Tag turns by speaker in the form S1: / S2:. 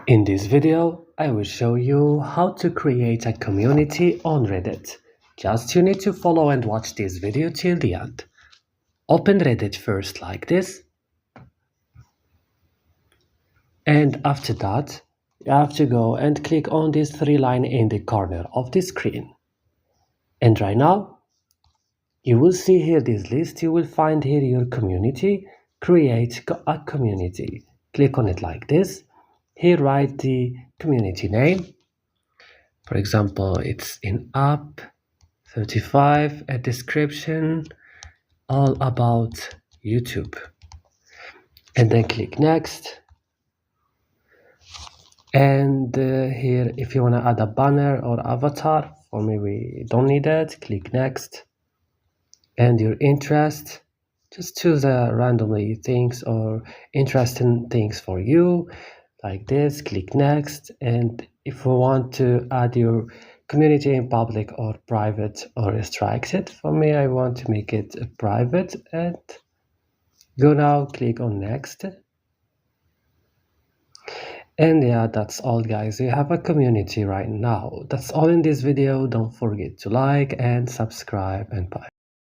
S1: In this video, I will show you how to create a community on Reddit. Just you need to follow and watch this video till the end. Open Reddit first like this. And after that, you have to go and click on this three line in the corner of the screen. And right now, you will see here this list. You will find here your community. Create a community. Click on it like this. Here write the community name. For example, it's inapp 35, a description all about YouTube. And then click next. And here, if you want to add a banner or avatar, for me, we don't need that. Click next. And your interest, just choose randomly things or interesting things for you, like this. Click next. And if you want to add your community in public or private or restrict it, for me, I want to make it private. And go now, click on next. And yeah, that's all, guys. You have a community right now. That's all in this video. Don't forget to like and subscribe, and bye.